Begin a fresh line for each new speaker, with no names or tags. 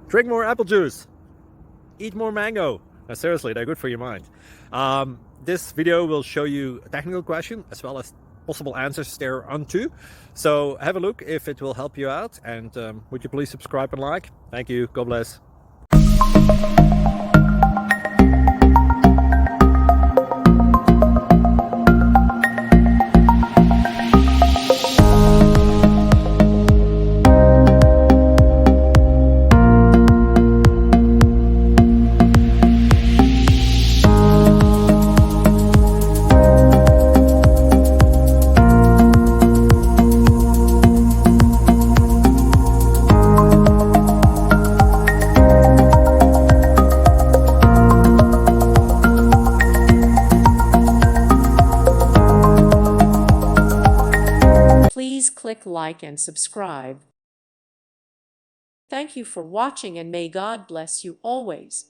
Drink more apple juice. Eat more mango. Now, seriously, they're good for your mind. This video will show you a technical question as well as possible answers thereunto. So have a look if it will help you out, and would you please subscribe and like? Thank you. God bless.
Please click like and subscribe. Thank you for watching, and may God bless you always.